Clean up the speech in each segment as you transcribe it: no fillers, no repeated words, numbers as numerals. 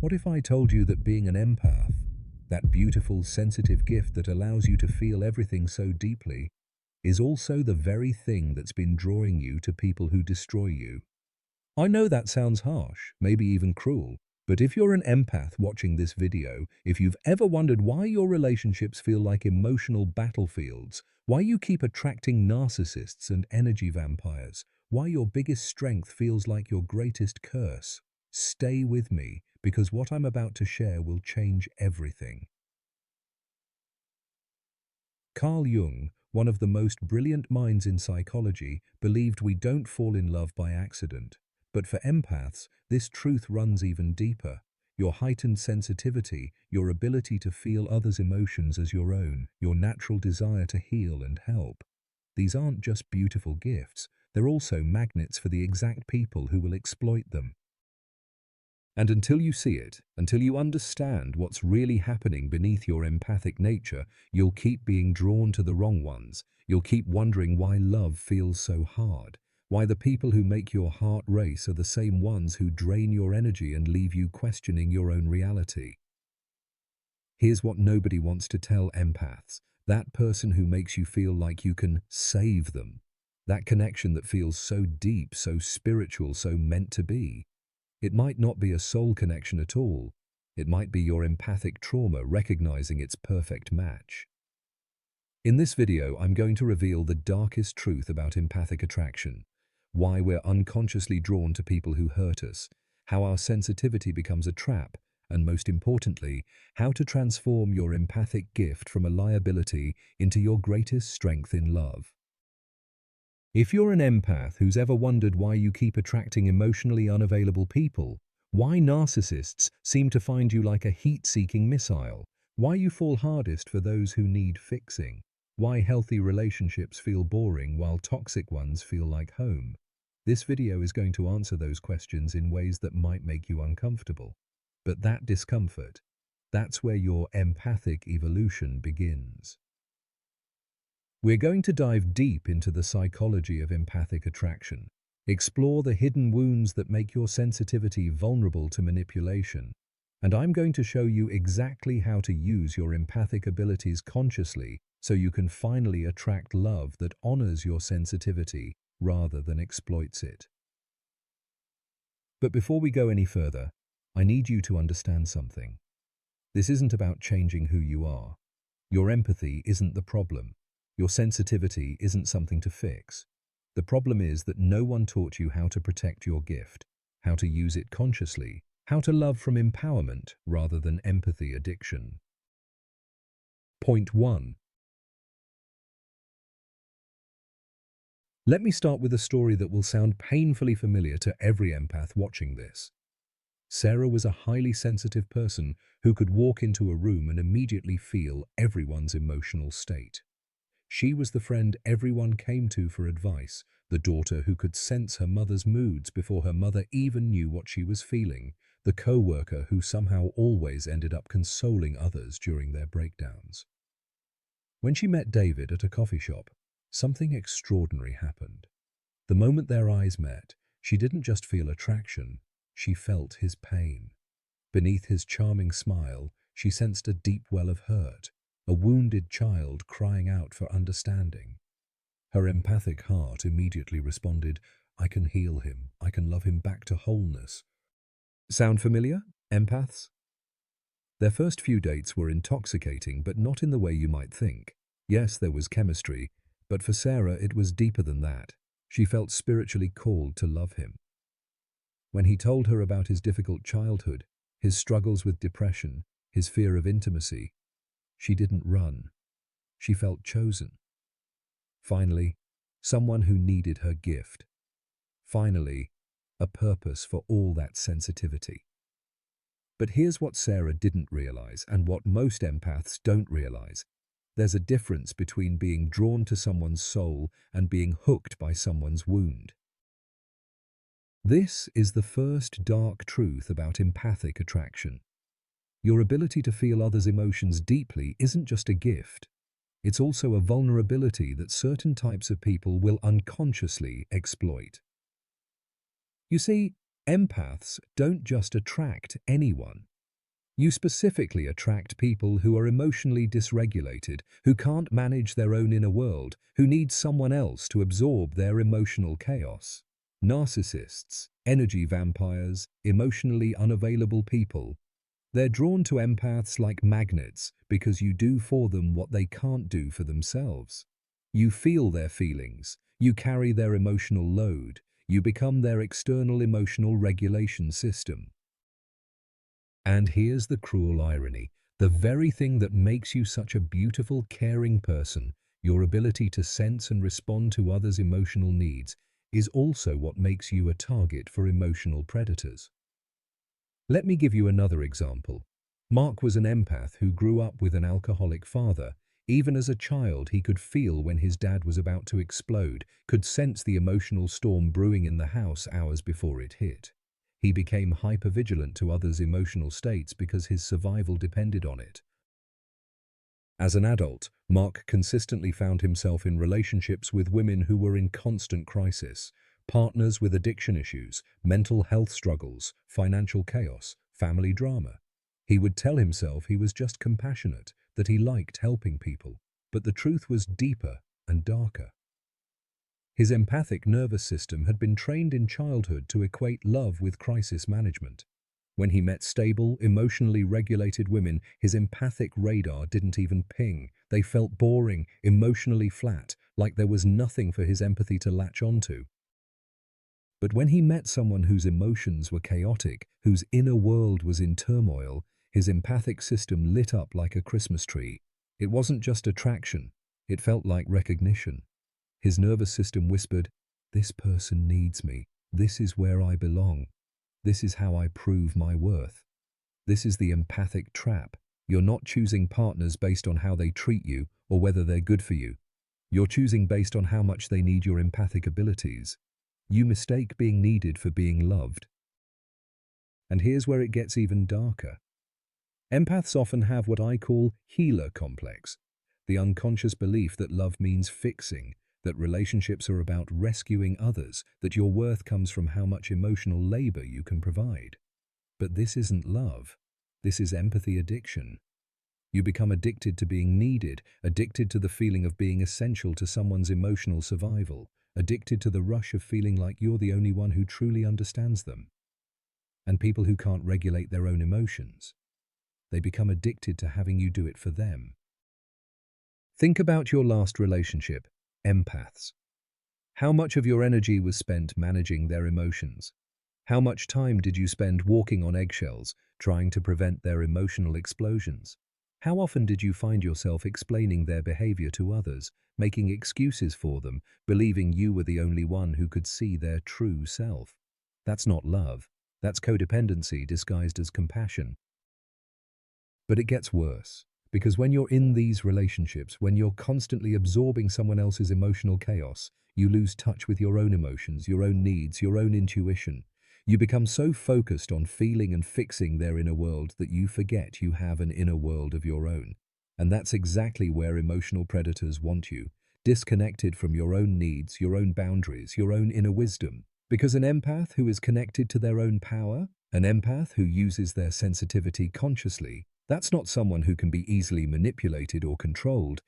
What if I told you that being an empath, that beautiful, sensitive gift that allows you to feel everything so deeply, is also the very thing that's been drawing you to people who destroy you? I know that sounds harsh, maybe even cruel, but if you're an empath watching this video, if you've ever wondered why your relationships feel like emotional battlefields, why you keep attracting narcissists and energy vampires, why your biggest strength feels like your greatest curse, stay with me, because what I'm about to share will change everything. Carl Jung, one of the most brilliant minds in psychology, believed we don't fall in love by accident. But for empaths, this truth runs even deeper. Your heightened sensitivity, your ability to feel others' emotions as your own, your natural desire to heal and help. These aren't just beautiful gifts, they're also magnets for the exact people who will exploit them. And until you see it, until you understand what's really happening beneath your empathic nature, you'll keep being drawn to the wrong ones. You'll keep wondering why love feels so hard, why the people who make your heart race are the same ones who drain your energy and leave you questioning your own reality. Here's what nobody wants to tell empaths: that person who makes you feel like you can save them. That connection that feels so deep, so spiritual, so meant to be. It might not be a soul connection at all. It might be your empathic trauma recognizing its perfect match. In this video, I'm going to reveal the darkest truth about empathic attraction, why we're unconsciously drawn to people who hurt us, how our sensitivity becomes a trap, and most importantly, how to transform your empathic gift from a liability into your greatest strength in love. If you're an empath who's ever wondered why you keep attracting emotionally unavailable people, why narcissists seem to find you like a heat-seeking missile, why you fall hardest for those who need fixing, why healthy relationships feel boring while toxic ones feel like home, this video is going to answer those questions in ways that might make you uncomfortable. But that discomfort, that's where your empathic evolution begins. We're going to dive deep into the psychology of empathic attraction, explore the hidden wounds that make your sensitivity vulnerable to manipulation, and I'm going to show you exactly how to use your empathic abilities consciously so you can finally attract love that honors your sensitivity rather than exploits it. But before we go any further, I need you to understand something. This isn't about changing who you are. Your empathy isn't the problem. Your sensitivity isn't something to fix. The problem is that no one taught you how to protect your gift, how to use it consciously, how to love from empowerment rather than empathy addiction. Point 1. Let me start with a story that will sound painfully familiar to every empath watching this. Sarah was a highly sensitive person who could walk into a room and immediately feel everyone's emotional state. She was the friend everyone came to for advice, the daughter who could sense her mother's moods before her mother even knew what she was feeling, the co-worker who somehow always ended up consoling others during their breakdowns. When she met David at a coffee shop, something extraordinary happened. The moment their eyes met, she didn't just feel attraction, she felt his pain. Beneath his charming smile, she sensed a deep well of hurt, a wounded child crying out for understanding. Her empathic heart immediately responded, "I can heal him. I can love him back to wholeness." Sound familiar, empaths? Their first few dates were intoxicating, but not in the way you might think. Yes, there was chemistry, but for Sarah it was deeper than that. She felt spiritually called to love him. When he told her about his difficult childhood, his struggles with depression, his fear of intimacy, she didn't run. She felt chosen. Finally, someone who needed her gift. Finally, a purpose for all that sensitivity. But here's what Sarah didn't realize, and what most empaths don't realize. There's a difference between being drawn to someone's soul and being hooked by someone's wound. This is the first dark truth about empathic attraction. Your ability to feel others' emotions deeply isn't just a gift. It's also a vulnerability that certain types of people will unconsciously exploit. You see, empaths don't just attract anyone. You specifically attract people who are emotionally dysregulated, who can't manage their own inner world, who need someone else to absorb their emotional chaos. Narcissists, energy vampires, emotionally unavailable people. They're drawn to empaths like magnets because you do for them what they can't do for themselves. You feel their feelings, you carry their emotional load, you become their external emotional regulation system. And here's the cruel irony. The very thing that makes you such a beautiful, caring person, your ability to sense and respond to others' emotional needs, is also what makes you a target for emotional predators. Let me give you another example. Mark was an empath who grew up with an alcoholic father. Even as a child, he could feel when his dad was about to explode, could sense the emotional storm brewing in the house hours before it hit. He became hypervigilant to others' emotional states because his survival depended on it. As an adult, Mark consistently found himself in relationships with women who were in constant crisis, partners with addiction issues, mental health struggles, financial chaos, family drama. He would tell himself he was just compassionate, that he liked helping people, but the truth was deeper and darker. His empathic nervous system had been trained in childhood to equate love with crisis management. When he met stable, emotionally regulated women, his empathic radar didn't even ping. They felt boring, emotionally flat, like there was nothing for his empathy to latch onto. But when he met someone whose emotions were chaotic, whose inner world was in turmoil, his empathic system lit up like a Christmas tree. It wasn't just attraction, it felt like recognition. His nervous system whispered, "This person needs me. This is where I belong. This is how I prove my worth." This is the empathic trap. You're not choosing partners based on how they treat you or whether they're good for you. You're choosing based on how much they need your empathic abilities. You mistake being needed for being loved. And here's where it gets even darker. Empaths often have what I call healer complex, the unconscious belief that love means fixing, that relationships are about rescuing others, that your worth comes from how much emotional labor you can provide. But this isn't love. This is empathy addiction. You become addicted to being needed, addicted to the feeling of being essential to someone's emotional survival, addicted to the rush of feeling like you're the only one who truly understands them. And people who can't regulate their own emotions, they become addicted to having you do it for them. Think about your last relationship, empaths. How much of your energy was spent managing their emotions? How much time did you spend walking on eggshells, trying to prevent their emotional explosions? How often did you find yourself explaining their behavior to others, making excuses for them, believing you were the only one who could see their true self? That's not love. That's codependency disguised as compassion. But it gets worse, because when you're in these relationships, when you're constantly absorbing someone else's emotional chaos, you lose touch with your own emotions, your own needs, your own intuition. You become so focused on feeling and fixing their inner world that you forget you have an inner world of your own. And that's exactly where emotional predators want you, disconnected from your own needs, your own boundaries, your own inner wisdom. Because an empath who is connected to their own power, an empath who uses their sensitivity consciously, that's not someone who can be easily manipulated or controlled.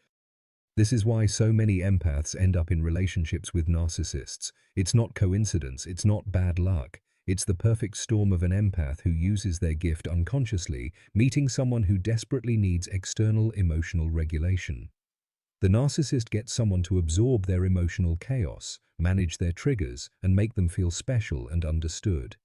This is why so many empaths end up in relationships with narcissists. It's not coincidence, it's not bad luck. It's the perfect storm of an empath who uses their gift unconsciously, meeting someone who desperately needs external emotional regulation. The narcissist gets someone to absorb their emotional chaos, manage their triggers, and make them feel special and understood.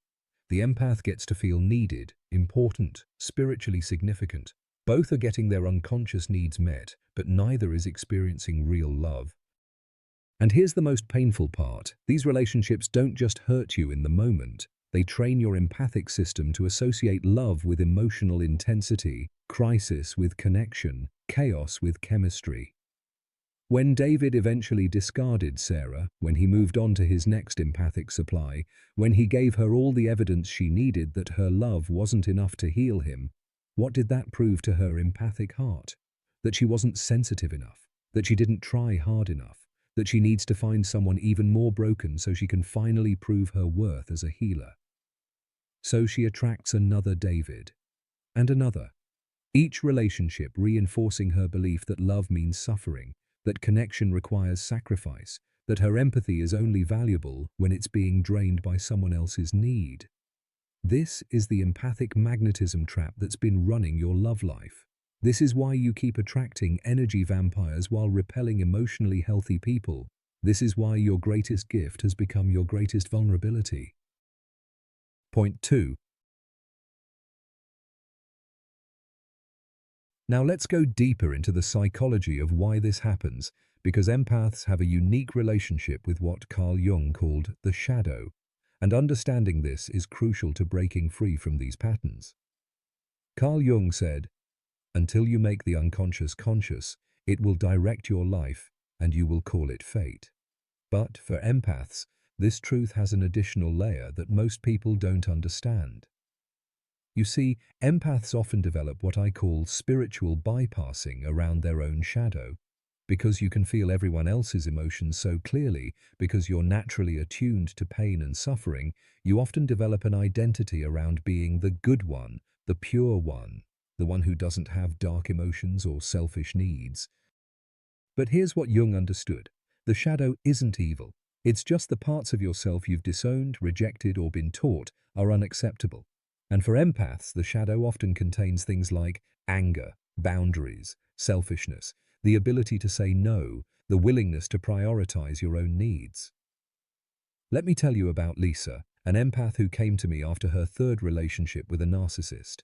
The empath gets to feel needed, important, spiritually significant. Both are getting their unconscious needs met, but neither is experiencing real love. And here's the most painful part. These relationships don't just hurt you in the moment. They train your empathic system to associate love with emotional intensity, crisis with connection, chaos with chemistry. When David eventually discarded Sarah, when he moved on to his next empathic supply, when he gave her all the evidence she needed that her love wasn't enough to heal him, what did that prove to her empathic heart? That she wasn't sensitive enough, that she didn't try hard enough, that she needs to find someone even more broken so she can finally prove her worth as a healer. So she attracts another David, and another. Each relationship reinforcing her belief that love means suffering, that connection requires sacrifice, that her empathy is only valuable when it's being drained by someone else's need. This is the empathic magnetism trap that's been running your love life. This is why you keep attracting energy vampires while repelling emotionally healthy people. This is why your greatest gift has become your greatest vulnerability. Point 2. Now let's go deeper into the psychology of why this happens, because empaths have a unique relationship with what Carl Jung called the shadow, and understanding this is crucial to breaking free from these patterns. Carl Jung said, "Until you make the unconscious conscious, it will direct your life and you will call it fate." But for empaths, this truth has an additional layer that most people don't understand. You see, empaths often develop what I call spiritual bypassing around their own shadow. Because you can feel everyone else's emotions so clearly, because you're naturally attuned to pain and suffering, you often develop an identity around being the good one, the pure one, the one who doesn't have dark emotions or selfish needs. But here's what Jung understood. The shadow isn't evil. It's just the parts of yourself you've disowned, rejected, or been taught are unacceptable. And for empaths, the shadow often contains things like anger, boundaries, selfishness, the ability to say no, the willingness to prioritize your own needs. Let me tell you about Lisa, an empath who came to me after her third relationship with a narcissist.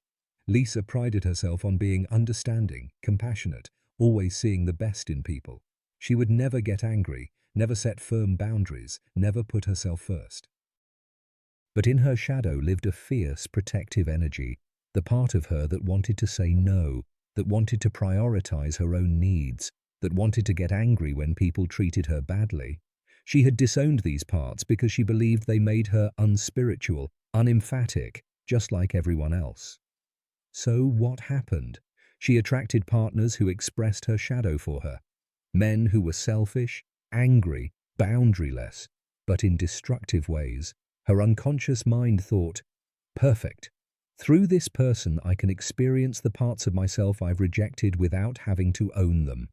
Lisa prided herself on being understanding, compassionate, always seeing the best in people. She would never get angry, never set firm boundaries, never put herself first. But in her shadow lived a fierce, protective energy, the part of her that wanted to say no, that wanted to prioritize her own needs, that wanted to get angry when people treated her badly. She had disowned these parts because she believed they made her unspiritual, unemphatic, just like everyone else. So what happened? She attracted partners who expressed her shadow for her. Men who were selfish, angry, boundaryless, but in destructive ways. Her unconscious mind thought, "Perfect. Through this person I can experience the parts of myself I've rejected without having to own them."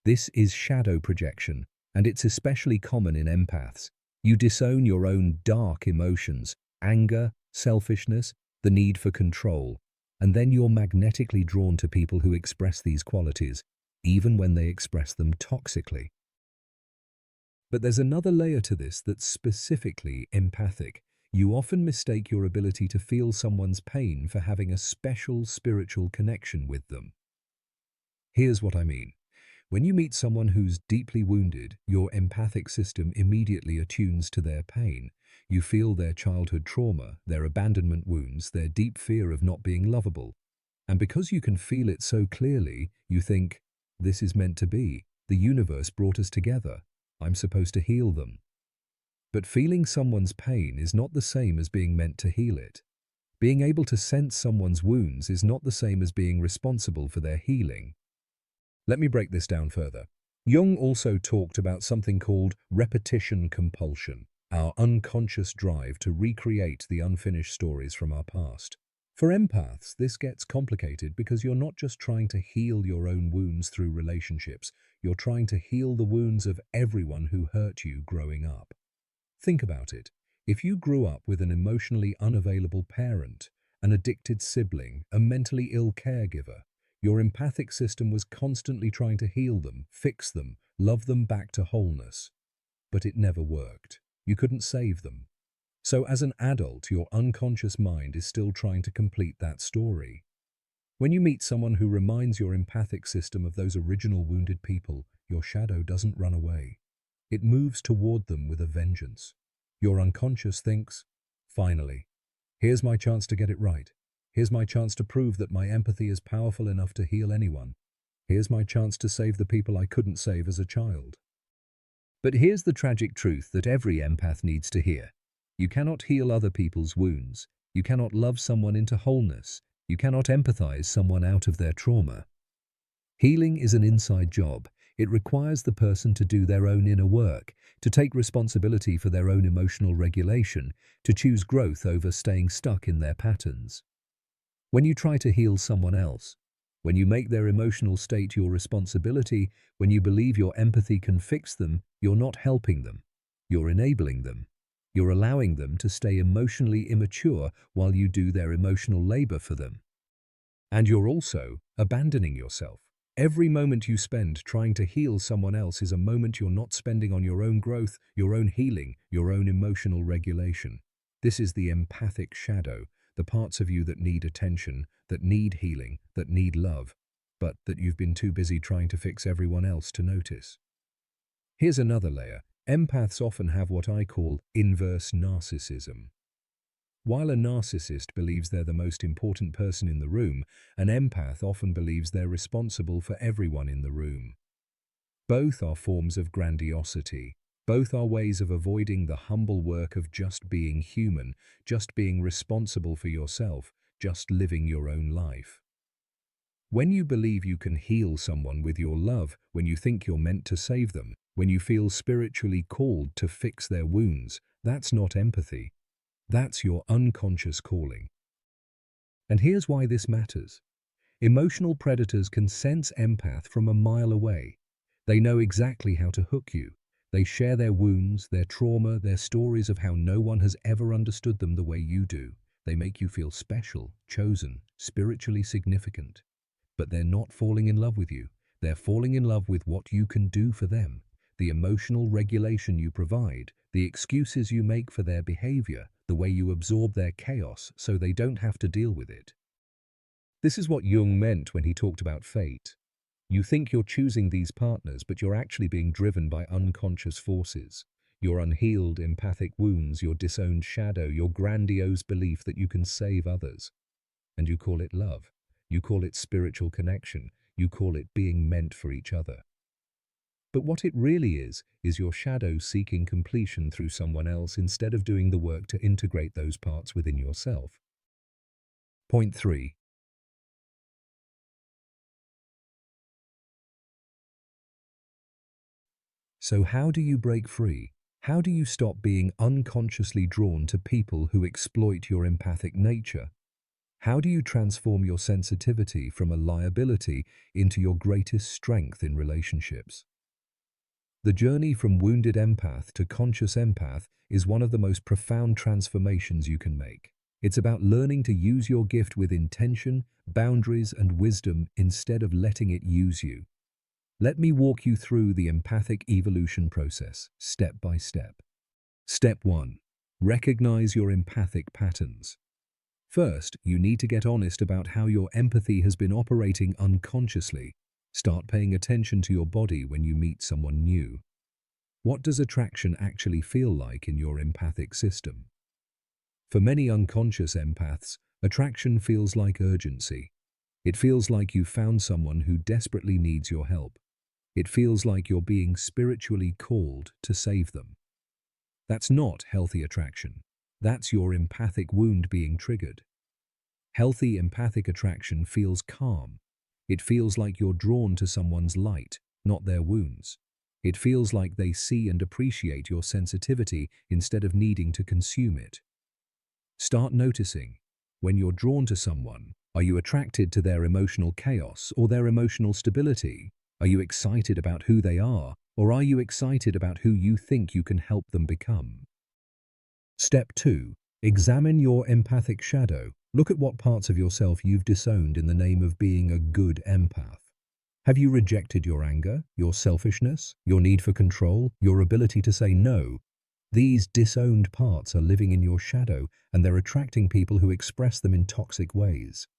This is shadow projection, and it's especially common in empaths. You disown your own dark emotions, anger, selfishness, the need for control, and then you're magnetically drawn to people who express these qualities, even when they express them toxically. But there's another layer to this that's specifically empathic. You often mistake your ability to feel someone's pain for having a special spiritual connection with them. Here's what I mean. When you meet someone who's deeply wounded, your empathic system immediately attunes to their pain. You feel their childhood trauma, their abandonment wounds, their deep fear of not being lovable. And because you can feel it so clearly, you think, "This is meant to be. The universe brought us together. I'm supposed to heal them." But feeling someone's pain is not the same as being meant to heal it. Being able to sense someone's wounds is not the same as being responsible for their healing. Let me break this down further. Jung also talked about something called repetition compulsion, our unconscious drive to recreate the unfinished stories from our past. For empaths, this gets complicated because you're not just trying to heal your own wounds through relationships, you're trying to heal the wounds of everyone who hurt you growing up. Think about it. If you grew up with an emotionally unavailable parent, an addicted sibling, a mentally ill caregiver, your empathic system was constantly trying to heal them, fix them, love them back to wholeness. But it never worked. You couldn't save them. So as an adult, your unconscious mind is still trying to complete that story. When you meet someone who reminds your empathic system of those original wounded people, your shadow doesn't run away. It moves toward them with a vengeance. Your unconscious thinks, "Finally, here's my chance to get it right. Here's my chance to prove that my empathy is powerful enough to heal anyone. Here's my chance to save the people I couldn't save as a child." But here's the tragic truth that every empath needs to hear. You cannot heal other people's wounds. You cannot love someone into wholeness. You cannot empathize someone out of their trauma. Healing is an inside job. It requires the person to do their own inner work, to take responsibility for their own emotional regulation, to choose growth over staying stuck in their patterns. When you try to heal someone else, when you make their emotional state your responsibility, when you believe your empathy can fix them, you're not helping them. You're enabling them. You're allowing them to stay emotionally immature while you do their emotional labor for them. And you're also abandoning yourself. Every moment you spend trying to heal someone else is a moment you're not spending on your own growth, your own healing, your own emotional regulation. This is the empathic shadow, the parts of you that need attention, that need healing, that need love, but that you've been too busy trying to fix everyone else to notice. Here's another layer. Empaths often have what I call inverse narcissism. While a narcissist believes they're the most important person in the room, an empath often believes they're responsible for everyone in the room. Both are forms of grandiosity. Both are ways of avoiding the humble work of just being human, just being responsible for yourself, just living your own life. When you believe you can heal someone with your love, when you think you're meant to save them, when you feel spiritually called to fix their wounds, that's not empathy. That's your unconscious calling. And here's why this matters. Emotional predators can sense empath from a mile away. They know exactly how to hook you. They share their wounds, their trauma, their stories of how no one has ever understood them the way you do. They make you feel special, chosen, spiritually significant. But they're not falling in love with you. They're falling in love with what you can do for them, the emotional regulation you provide, the excuses you make for their behavior, the way you absorb their chaos so they don't have to deal with it. This is what Jung meant when he talked about fate. You think you're choosing these partners, but you're actually being driven by unconscious forces. Your unhealed empathic wounds, your disowned shadow, your grandiose belief that you can save others. And you call it love. You call it spiritual connection. You call it being meant for each other. But what it really is your shadow seeking completion through someone else instead of doing the work to integrate those parts within yourself. Point 3. So how do you break free? How do you stop being unconsciously drawn to people who exploit your empathic nature? How do you transform your sensitivity from a liability into your greatest strength in relationships? The journey from wounded empath to conscious empath is one of the most profound transformations you can make. It's about learning to use your gift with intention, boundaries, and wisdom instead of letting it use you. Let me walk you through the empathic evolution process, step by step. Step 1. Recognize your empathic patterns. First, you need to get honest about how your empathy has been operating unconsciously. Start paying attention to your body when you meet someone new. What does attraction actually feel like in your empathic system? For many unconscious empaths, attraction feels like urgency. It feels like you found someone who desperately needs your help. It feels like you're being spiritually called to save them. That's not healthy attraction. That's your empathic wound being triggered. Healthy empathic attraction feels calm. It feels like you're drawn to someone's light, not their wounds. It feels like they see and appreciate your sensitivity instead of needing to consume it. Start noticing. When you're drawn to someone, are you attracted to their emotional chaos or their emotional stability? Are you excited about who they are, or are you excited about who you think you can help them become? Step 2. Examine your empathic shadow. Look at what parts of yourself you've disowned in the name of being a good empath. Have you rejected your anger, your selfishness, your need for control, your ability to say no? These disowned parts are living in your shadow, and they're attracting people who express them in toxic ways.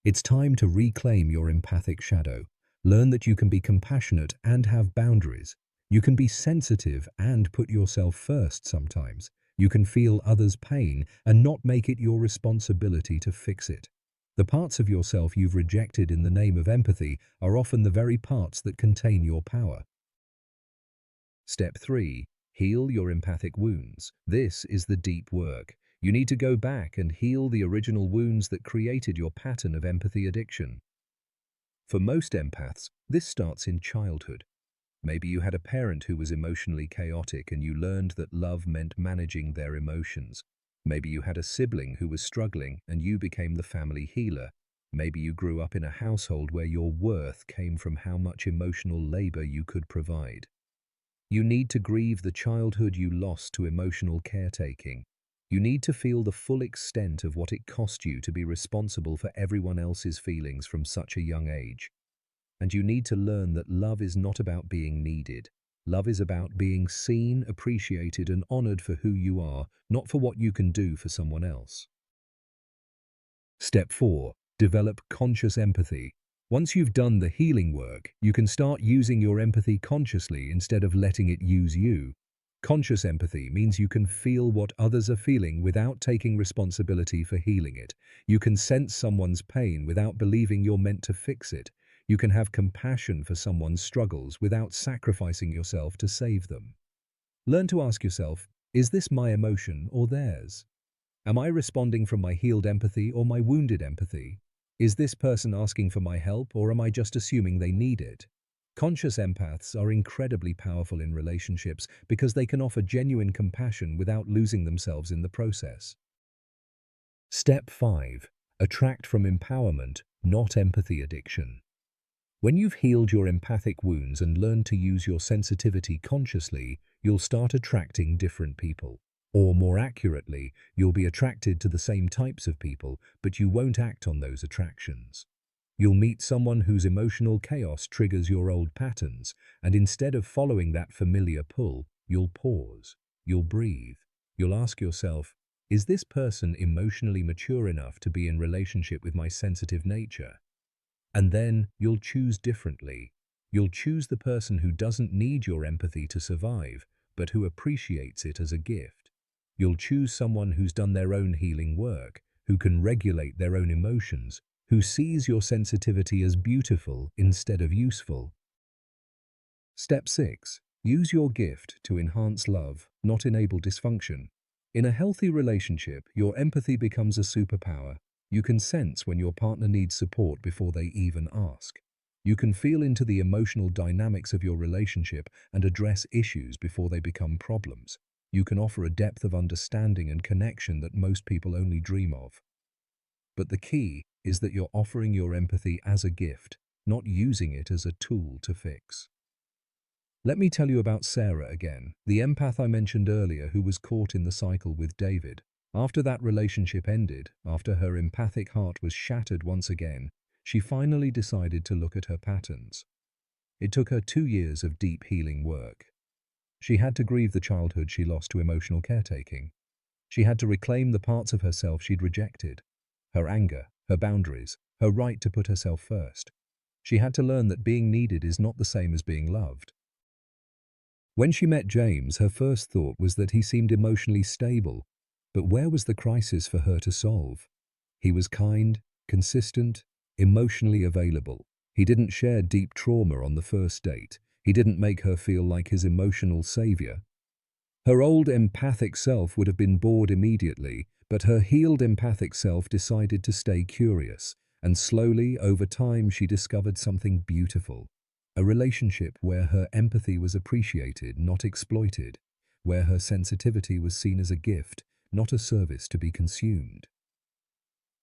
It's time to reclaim your empathic shadow. Learn that you can be compassionate and have boundaries. You can be sensitive and put yourself first sometimes. You can feel others' pain and not make it your responsibility to fix it. The parts of yourself you've rejected in the name of empathy are often the very parts that contain your power. Step 3. Heal your empathic wounds. This is the deep work. You need to go back and heal the original wounds that created your pattern of empathy addiction. For most empaths, this starts in childhood. Maybe you had a parent who was emotionally chaotic and you learned that love meant managing their emotions. Maybe you had a sibling who was struggling and you became the family healer. Maybe you grew up in a household where your worth came from how much emotional labor you could provide. You need to grieve the childhood you lost to emotional caretaking. You need to feel the full extent of what it cost you to be responsible for everyone else's feelings from such a young age. And you need to learn that love is not about being needed. Love is about being seen, appreciated, and honored for who you are, not for what you can do for someone else. Step 4. Develop conscious empathy. Once you've done the healing work, you can start using your empathy consciously instead of letting it use you. Conscious empathy means you can feel what others are feeling without taking responsibility for healing it. You can sense someone's pain without believing you're meant to fix it. You can have compassion for someone's struggles without sacrificing yourself to save them. Learn to ask yourself, is this my emotion or theirs? Am I responding from my healed empathy or my wounded empathy? Is this person asking for my help or am I just assuming they need it? Conscious empaths are incredibly powerful in relationships because they can offer genuine compassion without losing themselves in the process. Step 5. Attract from empowerment, not empathy addiction. When you've healed your empathic wounds and learned to use your sensitivity consciously, you'll start attracting different people. Or more accurately, you'll be attracted to the same types of people, but you won't act on those attractions. You'll meet someone whose emotional chaos triggers your old patterns, and instead of following that familiar pull, you'll pause, you'll breathe, you'll ask yourself, is this person emotionally mature enough to be in relationship with my sensitive nature? And then you'll choose differently. You'll choose the person who doesn't need your empathy to survive, but who appreciates it as a gift. You'll choose someone who's done their own healing work, who can regulate their own emotions, who sees your sensitivity as beautiful instead of useful. Step 6. Use your gift to enhance love, not enable dysfunction. In a healthy relationship, your empathy becomes a superpower. You can sense when your partner needs support before they even ask. You can feel into the emotional dynamics of your relationship and address issues before they become problems. You can offer a depth of understanding and connection that most people only dream of. But the key is that you're offering your empathy as a gift, not using it as a tool to fix. Let me tell you about Sarah again, the empath I mentioned earlier who was caught in the cycle with David. After that relationship ended, after her empathic heart was shattered once again, she finally decided to look at her patterns. It took her 2 years of deep healing work. She had to grieve the childhood she lost to emotional caretaking. She had to reclaim the parts of herself she'd rejected, her anger, her boundaries, her right to put herself first. She had to learn that being needed is not the same as being loved. When she met James, her first thought was that he seemed emotionally stable, but where was the crisis for her to solve? He was kind, consistent, emotionally available. He didn't share deep trauma on the first date. He didn't make her feel like his emotional savior. Her old empathic self would have been bored immediately, but her healed empathic self decided to stay curious, and slowly, over time, she discovered something beautiful. A relationship where her empathy was appreciated, not exploited, where her sensitivity was seen as a gift, not a service to be consumed.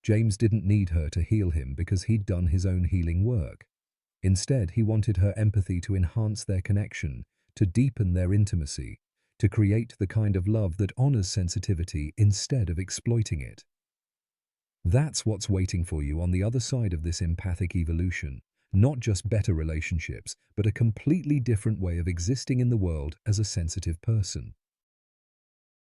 James didn't need her to heal him because he'd done his own healing work. Instead, he wanted her empathy to enhance their connection, to deepen their intimacy, to create the kind of love that honors sensitivity instead of exploiting it. That's what's waiting for you on the other side of this empathic evolution. Not just better relationships, but a completely different way of existing in the world as a sensitive person.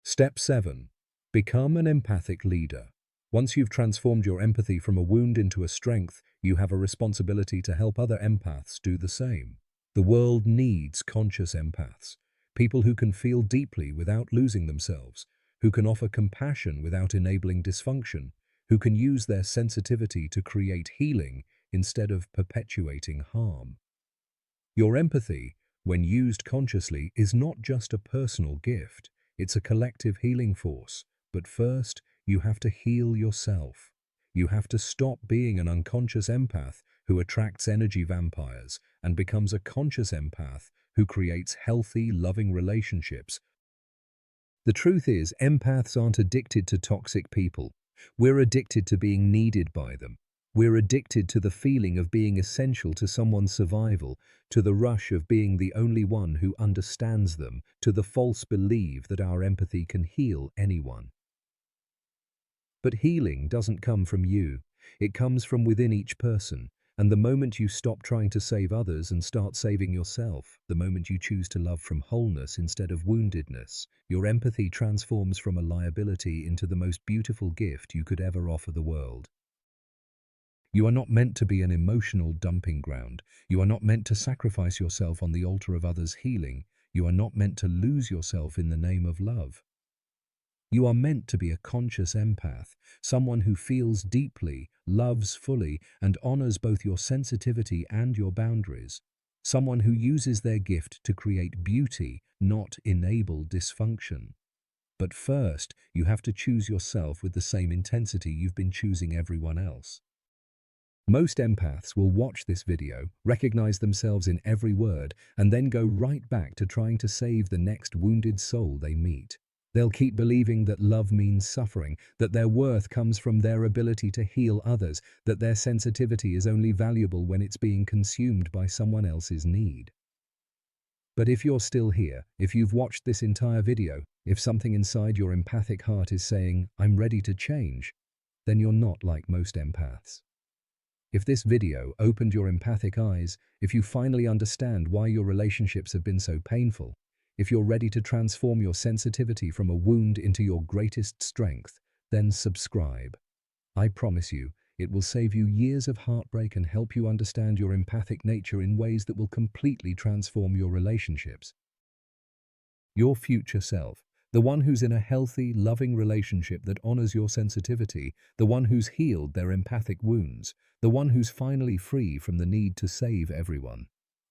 Step 7. Become an empathic leader. Once you've transformed your empathy from a wound into a strength, you have a responsibility to help other empaths do the same. The world needs conscious empaths, people who can feel deeply without losing themselves, who can offer compassion without enabling dysfunction, who can use their sensitivity to create healing instead of perpetuating harm. Your empathy, when used consciously, is not just a personal gift, it's a collective healing force. But first, you have to heal yourself. You have to stop being an unconscious empath who attracts energy vampires and becomes a conscious empath who creates healthy, loving relationships. The truth is, empaths aren't addicted to toxic people. We're addicted to being needed by them. We're addicted to the feeling of being essential to someone's survival, to the rush of being the only one who understands them, to the false belief that our empathy can heal anyone. But healing doesn't come from you. It comes from within each person. And the moment you stop trying to save others and start saving yourself, the moment you choose to love from wholeness instead of woundedness, your empathy transforms from a liability into the most beautiful gift you could ever offer the world. You are not meant to be an emotional dumping ground. You are not meant to sacrifice yourself on the altar of others' healing. You are not meant to lose yourself in the name of love. You are meant to be a conscious empath, someone who feels deeply, loves fully, and honors both your sensitivity and your boundaries. Someone who uses their gift to create beauty, not enable dysfunction. But first, you have to choose yourself with the same intensity you've been choosing everyone else. Most empaths will watch this video, recognize themselves in every word, and then go right back to trying to save the next wounded soul they meet. They'll keep believing that love means suffering, that their worth comes from their ability to heal others, that their sensitivity is only valuable when it's being consumed by someone else's need. But if you're still here, if you've watched this entire video, if something inside your empathic heart is saying, "I'm ready to change," then you're not like most empaths. If this video opened your empathic eyes, if you finally understand why your relationships have been so painful, if you're ready to transform your sensitivity from a wound into your greatest strength, then subscribe. I promise you, it will save you years of heartbreak and help you understand your empathic nature in ways that will completely transform your relationships. Your future self, the one who's in a healthy, loving relationship that honors your sensitivity, the one who's healed their empathic wounds, the one who's finally free from the need to save everyone.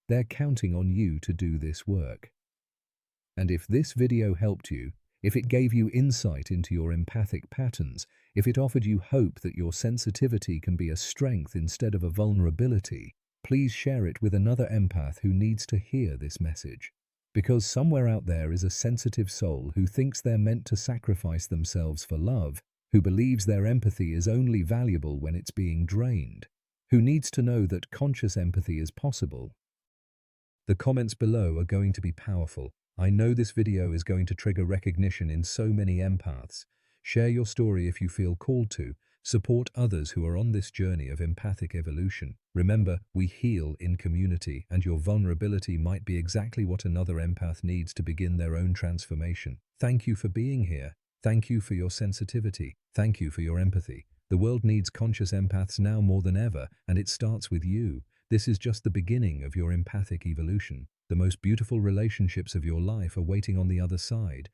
They're counting on you to do this work. And if this video helped you, if it gave you insight into your empathic patterns, if it offered you hope that your sensitivity can be a strength instead of a vulnerability, please share it with another empath who needs to hear this message. Because somewhere out there is a sensitive soul who thinks they're meant to sacrifice themselves for love, who believes their empathy is only valuable when it's being drained, who needs to know that conscious empathy is possible. The comments below are going to be powerful. I know this video is going to trigger recognition in so many empaths. Share your story if you feel called to. Support others who are on this journey of empathic evolution. Remember, we heal in community, and your vulnerability might be exactly what another empath needs to begin their own transformation. Thank you for being here. Thank you for your sensitivity. Thank you for your empathy. The world needs conscious empaths now more than ever, and it starts with you. This is just the beginning of your empathic evolution. The most beautiful relationships of your life are waiting on the other side.